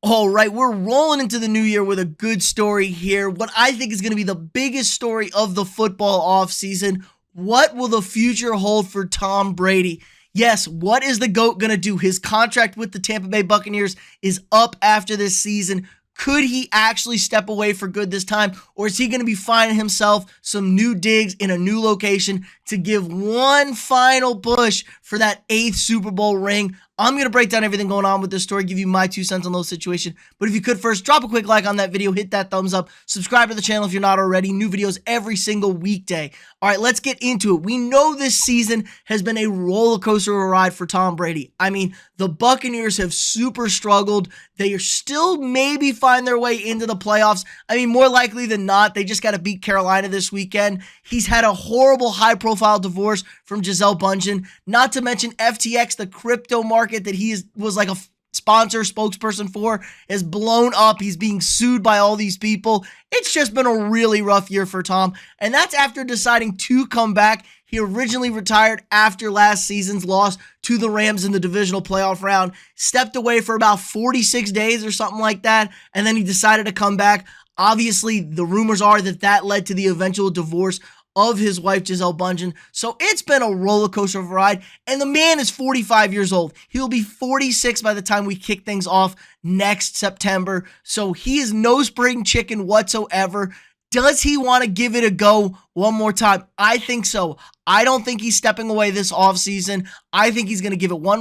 All right, we're rolling into the new year with a good story here. What I think is going to be the biggest story of the football offseason. What will the future hold for Tom Brady? Yes, what is the GOAT going to do? His contract with the Tampa Bay Buccaneers is up after this season. Could he actually step away for good this time? Or is he going to be finding himself some new digs in a new location to give one final push for that 8th Super Bowl ring? I'm going to break down everything going on with this story, give you my 2 cents on those situations. But if you could first, drop a quick like on that video, hit that thumbs up, subscribe to the channel if you're not already. New videos every single weekday. All right, let's get into it. We know this season has been a roller coaster of a ride for Tom Brady. I mean, the Buccaneers have super struggled. They are still maybe find their way into the playoffs. I mean, more likely than not, they just got to beat Carolina this weekend. He's had a horrible high-profile divorce from Gisele Bündchen, not to mention FTX, the crypto market that was like a spokesperson for, is blown up. He's being sued by all these people. It's just been a really rough year for Tom, and that's after deciding to come back. He originally retired after last season's loss to the Rams in the divisional playoff round, stepped away for about 46 days or something like that, and then he decided to come back. Obviously, the rumors are that led to the eventual divorce of his wife, Gisele Bündchen. So it's been a roller coaster of a ride, and the man is 45 years old. He'll be 46 by the time we kick things off next September. So he is no spring chicken whatsoever. Does he want to give it a go one more time? I think so. I don't think he's stepping away this offseason. I think he's going to give it one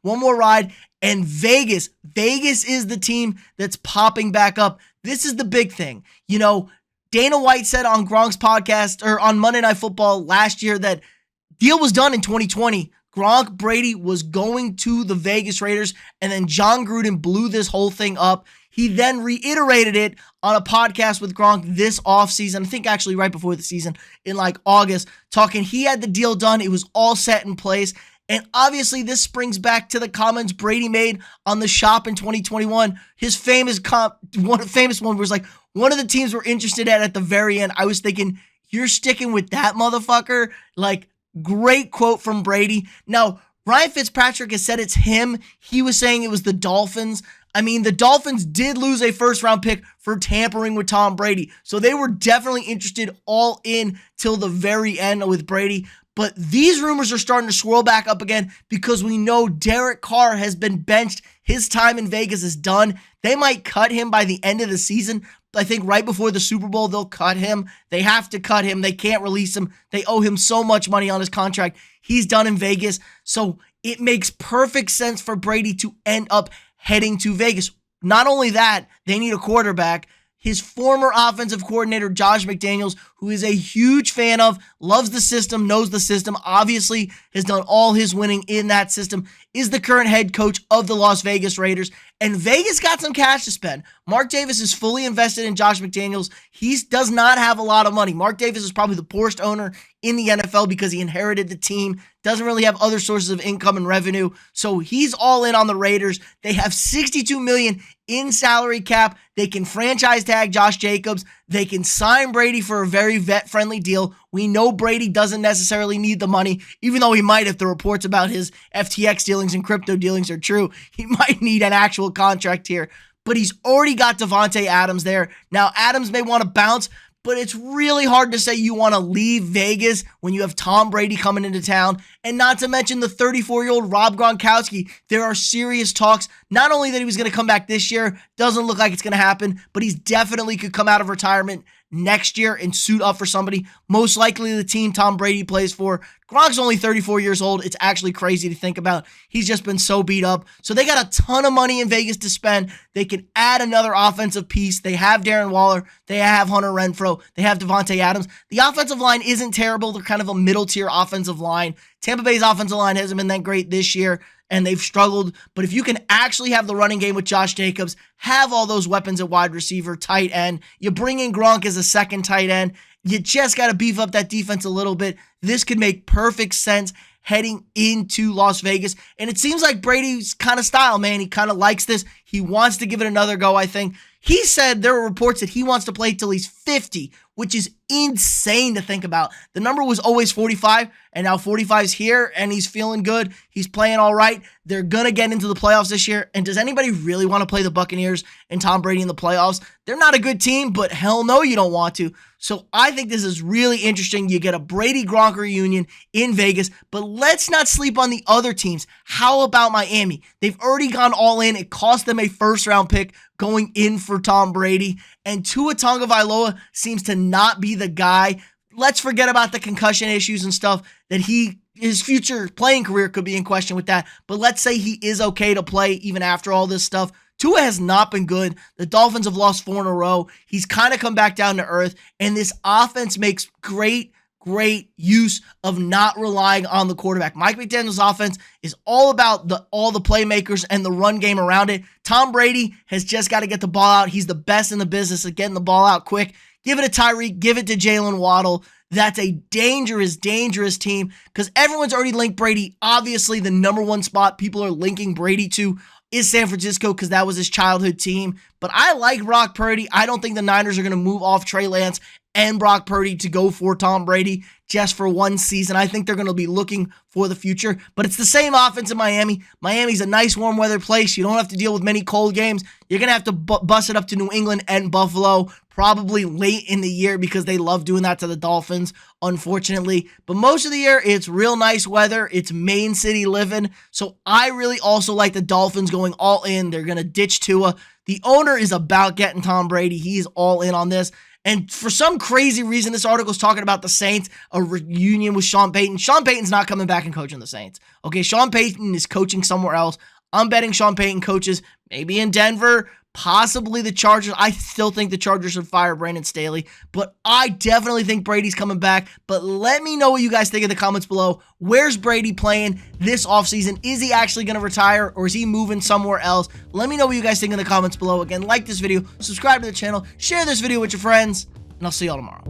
more ride, and Vegas is the team that's popping back up. This is the big thing. You know, Dana White said on Gronk's podcast or on Monday Night Football last year that deal was done in 2020. Gronk, Brady was going to the Vegas Raiders, and then John Gruden blew this whole thing up. He then reiterated it on a podcast with Gronk this offseason, I think actually right before the season in like August, talking he had the deal done. It was all set in place. And obviously this springs back to the comments Brady made on the shop in 2021. His famous one was like, one of the teams we're interested at the very end. I was thinking, you're sticking with that motherfucker? Like, great quote from Brady. Now, Ryan Fitzpatrick has said it's him. He was saying it was the Dolphins. I mean, the Dolphins did lose a first-round pick for tampering with Tom Brady. So they were definitely interested all in till the very end with Brady. But these rumors are starting to swirl back up again because we know Derek Carr has been benched. His time in Vegas is done. They might cut him by the end of the season. I think right before the Super Bowl, they'll cut him. They have to cut him. They can't release him. They owe him so much money on his contract. He's done in Vegas. So it makes perfect sense for Brady to end up heading to Vegas. Not only that, they need a quarterback. His former offensive coordinator, Josh McDaniels, who is a huge fan of, loves the system, knows the system, obviously has done all his winning in that system, is the current head coach of the Las Vegas Raiders. And Vegas got some cash to spend. Mark Davis is fully invested in Josh McDaniels. He does not have a lot of money. Mark Davis is probably the poorest owner in the NFL because he inherited the team, doesn't really have other sources of income and revenue. So he's all in on the Raiders. They have $62 million in salary cap. They can franchise tag Josh Jacobs. They can sign Brady for a very vet-friendly deal. We know Brady doesn't necessarily need the money, even though he might if the reports about his FTX dealings and crypto dealings are true. He might need an actual contract here. But he's already got Devontae Adams there. Now, Adams may want to bounce, but it's really hard to say you want to leave Vegas when you have Tom Brady coming into town, and not to mention the 34-year-old Rob Gronkowski. There are serious talks, not only that he was going to come back this year, doesn't look like it's going to happen, but he's definitely could come out of retirement next year and suit up for somebody, most likely the team Tom Brady plays for. Gronk's only 34 years old. It's actually crazy to think about. He's just been so beat up. So they got a ton of money in Vegas to spend. They can add another offensive piece. They have Darren Waller. They have Hunter Renfrow. They have Devontae Adams. The offensive line isn't terrible. They're kind of a middle-tier offensive line. Tampa Bay's offensive line hasn't been that great this year, and they've struggled. But if you can actually have the running game with Josh Jacobs, have all those weapons at wide receiver, tight end, you bring in Gronk as a second tight end, you just got to beef up that defense a little bit. This could make perfect sense heading into Las Vegas. And it seems like Brady's kind of style, man. He kind of likes this. He wants to give it another go, I think. He said there are reports that he wants to play till he's 50, which is insane to think about. The number was always 45, and now 45 is here, and he's feeling good. He's playing all right. They're going to get into the playoffs this year, and does anybody really want to play the Buccaneers and Tom Brady in the playoffs? They're not a good team, but hell no, you don't want to. So I think this is really interesting. You get a Brady-Gronk reunion in Vegas, but let's not sleep on the other teams. How about Miami? They've already gone all in. It cost them a first-round pick going in for Tom Brady, and Tua Tagovailoa seems to not be the guy. Let's forget about the concussion issues and stuff that his future playing career could be in question with that, but let's say he is okay to play even after all this stuff. Tua has not been good. The Dolphins have lost 4 in a row. He's kind of come back down to earth, and this offense makes great use of not relying on the quarterback. Mike McDaniel's offense is all about all the playmakers and the run game around it. Tom Brady has just got to get the ball out. He's the best in the business at getting the ball out quick. Give it to Tyreek. Give it to Jalen Waddle. That's a dangerous team because everyone's already linked Brady. Obviously, the number one spot people are linking Brady to is San Francisco because that was his childhood team. But I like Brock Purdy. I don't think the Niners are going to move off Trey Lance and Brock Purdy to go for Tom Brady just for one season. I think they're going to be looking for the future, but it's the same offense in Miami. Miami's a nice warm weather place. You don't have to deal with many cold games. You're going to have to bust it up to New England and Buffalo probably late in the year because they love doing that to the Dolphins, unfortunately. But most of the year, it's real nice weather. It's main city living. So I really also like the Dolphins going all in. They're going to ditch Tua. The owner is about getting Tom Brady. He's all in on this. And for some crazy reason, this article is talking about the Saints, a reunion with Sean Payton. Sean Payton's not coming back and coaching the Saints. Okay, Sean Payton is coaching somewhere else. I'm betting Sean Payton coaches maybe in Denver, possibly the Chargers. I still think the Chargers should fire Brandon Staley, but I definitely think Brady's coming back. But let me know what you guys think in the comments below. Where's Brady playing this offseason? Is he actually going to retire or is he moving somewhere else? Let me know what you guys think in the comments below. Again, like this video, subscribe to the channel, share this video with your friends, and I'll see y'all tomorrow.